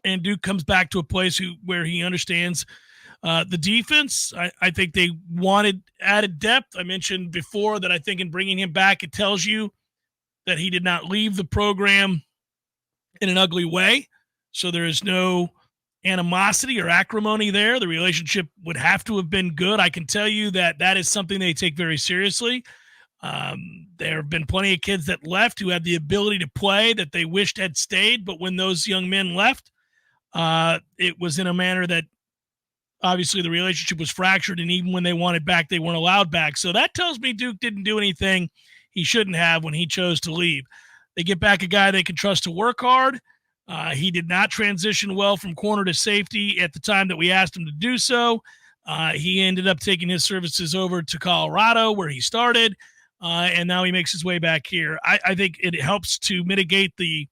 and Duke comes back to a place where he understands the defense. I think they wanted added depth. I mentioned before that I think in bringing him back, it tells you that he did not leave the program in an ugly way. So there is no animosity or acrimony there. The relationship would have to have been good. I can tell you that is something they take very seriously. There have been plenty of kids that left who had the ability to play that they wished had stayed, but when those young men left, it was in a manner that obviously the relationship was fractured, and even when they wanted back, they weren't allowed back. So that tells me Duke didn't do anything he shouldn't have when he chose to leave. They get back a guy they can trust to work hard. He did not transition well from corner to safety at the time that we asked him to do so. He ended up taking his services over to Colorado, where he started, and now he makes his way back here. I think it helps to mitigate the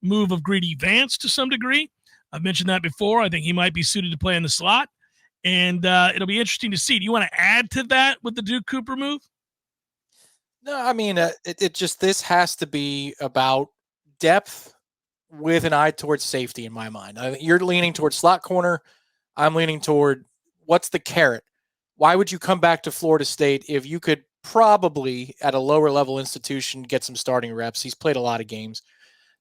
move of Greedy Vance to some degree. I've mentioned that before. I think he might be suited to play in the slot, and it'll be interesting to see. Do you want to add to that with the Duke Cooper move? No, I mean, this has to be about depth with an eye towards safety in my mind. You're leaning towards slot corner. I'm leaning toward what's the carrot? Why would you come back to Florida State if you could probably at a lower level institution get some starting reps? He's played a lot of games.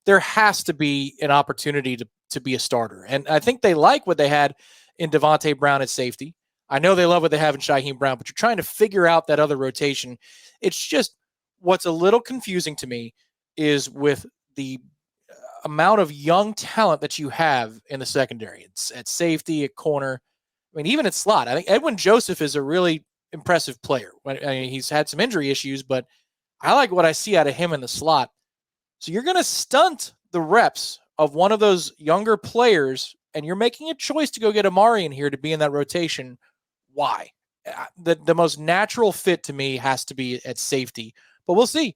There has to be an opportunity to be a starter. And I think they like what they had in Devontae Brown at safety. I know they love what they have in Shaheem Brown, but you're trying to figure out that other rotation. It's just what's a little confusing to me is with the amount of young talent that you have in the secondary. It's at safety, at corner. I mean, even at slot. I think Edwin Joseph is a really impressive player. I mean, he's had some injury issues, but I like what I see out of him in the slot. So you're going to stunt the reps of one of those younger players, and you're making a choice to go get Omarion here to be in that rotation. Why? The most natural fit to me has to be at safety, but we'll see.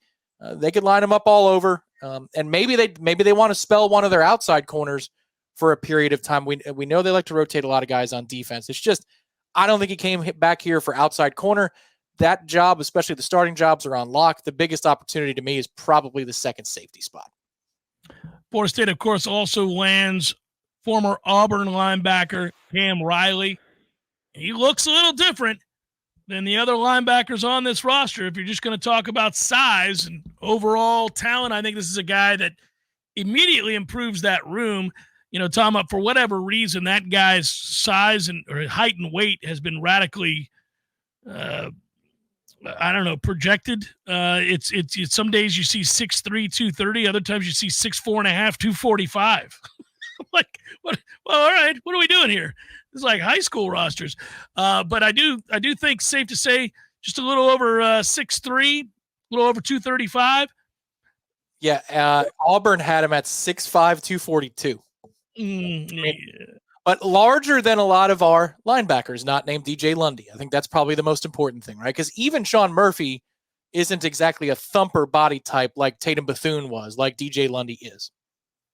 They could line them up all over, and maybe they want to spell one of their outside corners for a period of time. We know they like to rotate a lot of guys on defense. It's just I don't think he came back here for outside corner. That job, especially the starting jobs, are on lock. The biggest opportunity to me is probably the second safety spot. Florida State, of course, also lands former Auburn linebacker Cam Riley. He looks a little different than the other linebackers on this roster. If you're just going to talk about size and overall talent, I think this is a guy that immediately improves that room. You know, Tom, for whatever reason, that guy's size or height and weight has been radically, projected. It's some days you see 6'3", 230. Other times you see 6'4.5", 245. Like, what? Well, all right. What are we doing here? It's like high school rosters. But I do think safe to say just a little over 6'3", a little over 235. Yeah, Auburn had him at 6'5", 242. Yeah. But larger than a lot of our linebackers, not named DJ Lundy. I think that's probably the most important thing, right? Because even Sean Murphy isn't exactly a thumper body type like Tatum Bethune was, like DJ Lundy is.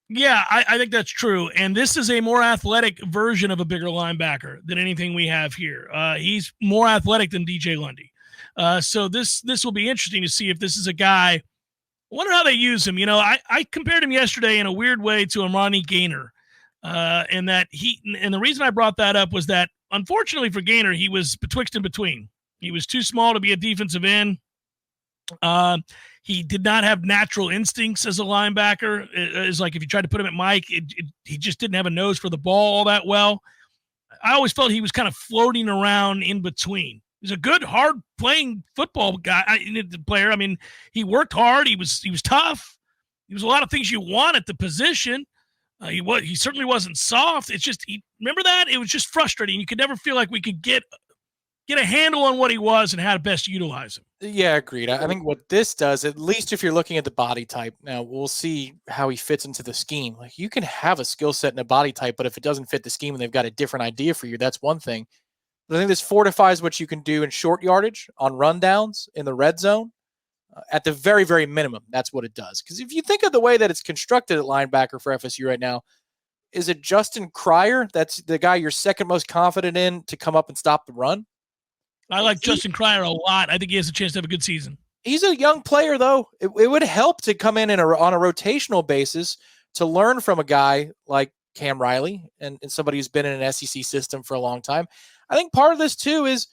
Yeah, I think that's true. And this is a more athletic version of a bigger linebacker than anything we have here. He's more athletic than DJ Lundy. So this will be interesting to see if this is a guy. I wonder how they use him. You know, I compared him yesterday in a weird way to Amani Gaynor. And the reason I brought that up was that, unfortunately for Gaynor, he was betwixt and between. He was too small to be a defensive end. He did not have natural instincts as a linebacker. It's like if you tried to put him at Mike, he just didn't have a nose for the ball all that well. I always felt he was kind of floating around in between. He's a good, hard-playing football player. I mean, he worked hard. He was tough. He was a lot of things you want at the position. He certainly wasn't soft. It's just remember that? It was just frustrating. You could never feel like we could get a handle on what he was and how to best utilize him. Yeah, agreed. I think what this does, at least if you're looking at the body type, now we'll see how he fits into the scheme. Like, you can have a skill set and a body type, but if it doesn't fit the scheme and they've got a different idea for you, that's one thing. But I think this fortifies what you can do in short yardage, on rundowns, in the red zone. At the very, very minimum, that's what it does. Because if you think of the way that it's constructed at linebacker for FSU right now, is it Justin Cryer? That's the guy you're second most confident in to come up and stop the run? I like Justin Cryer a lot. I think he has a chance to have a good season. He's a young player, though. It would help to come in on a rotational basis to learn from a guy like Cam Riley and somebody who's been in an SEC system for a long time. I think part of this too is,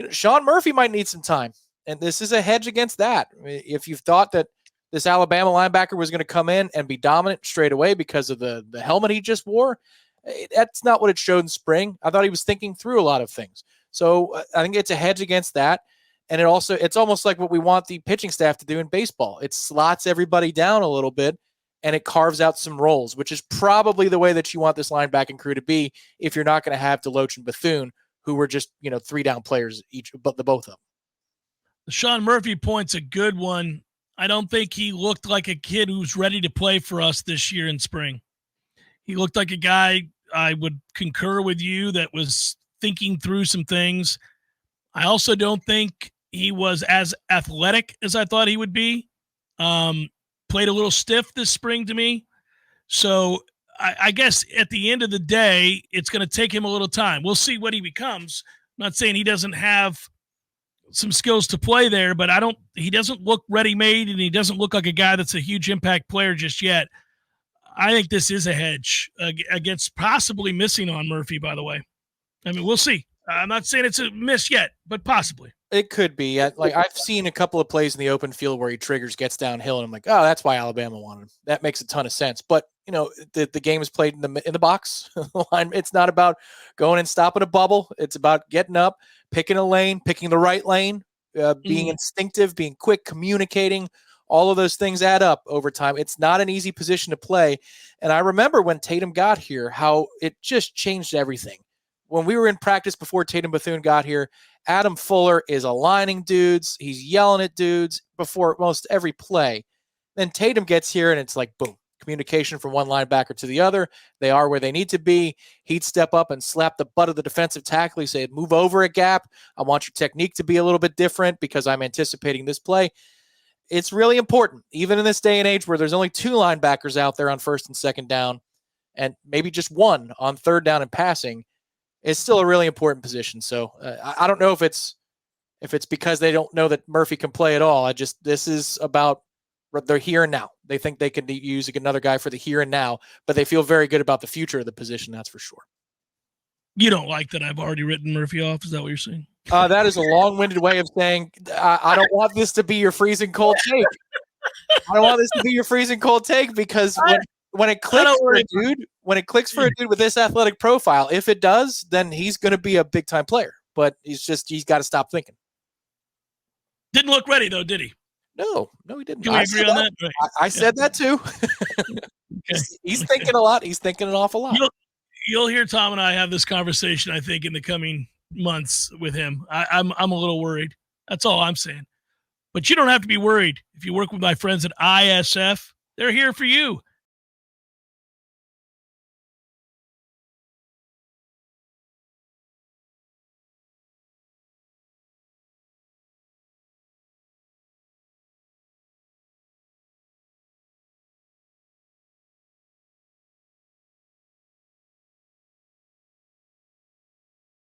Sean Murphy might need some time, and this is a hedge against that. If you've thought that this Alabama linebacker was going to come in and be dominant straight away because of the helmet he just wore, that's not what it showed in spring. I thought he was thinking through a lot of things. So I think it's a hedge against that. And it's almost like what we want the pitching staff to do in baseball. It slots everybody down a little bit and it carves out some roles, which is probably the way that you want this linebacking crew to be if you're not going to have Deloach and Bethune, who were just, 3 down players each, but the both of them. The Sean Murphy point's a good one. I don't think he looked like a kid who's ready to play for us this year in spring. He looked like a guy, I would concur with you, that was thinking through some things. I also don't think he was as athletic as I thought he would be. Played a little stiff this spring to me. So I guess at the end of the day, it's going to take him a little time. We'll see what he becomes. I'm not saying he doesn't have some skills to play there, but he doesn't look ready-made, and he doesn't look like a guy that's a huge impact player just yet. I think this is a hedge against possibly missing on Murphy, by the way. I mean, we'll see. I'm not saying it's a miss yet, but possibly. It could be. Like, I've seen a couple of plays in the open field where he triggers, gets downhill, and I'm like, oh, that's why Alabama wanted him. That makes a ton of sense. But, the game is played in the box. It's not about going and stopping a bubble. It's about getting up, picking a lane, picking the right lane, being instinctive, being quick, communicating. All of those things add up over time. It's not an easy position to play. And I remember when Tatum got here, how it just changed everything. When we were in practice before Tatum Bethune got here, Adam Fuller is aligning dudes. He's yelling at dudes before most every play. Then Tatum gets here, and it's like, boom, communication from one linebacker to the other. They are where they need to be. He'd step up and slap the butt of the defensive tackle. He said, move over a gap. I want your technique to be a little bit different because I'm anticipating this play. It's really important, even in this day and age where there's only 2 linebackers out there on first and second down, and maybe just 1 on third down and passing. It's still a really important position. So I don't know if it's because they don't know that Murphy can play at all. This is about their here and now. They think they can use another guy for the here and now, but they feel very good about the future of the position. That's for sure. You don't like that I've already written Murphy off? Is that what you're saying? That is a long-winded way of saying I don't want this to be your freezing cold take. I don't want this to be your freezing cold take because when it clicks for a dude, with this athletic profile, if it does, then he's going to be a big-time player. But he's got to stop thinking. Didn't look ready, though, did he? No, he didn't. Can we agree on that? Right. I said that, too. Okay. He's thinking a lot. He's thinking an awful lot. You'll hear Tom and I have this conversation, I think, in the coming months with him. I'm a little worried. That's all I'm saying. But you don't have to be worried. If you work with my friends at ISF, they're here for you.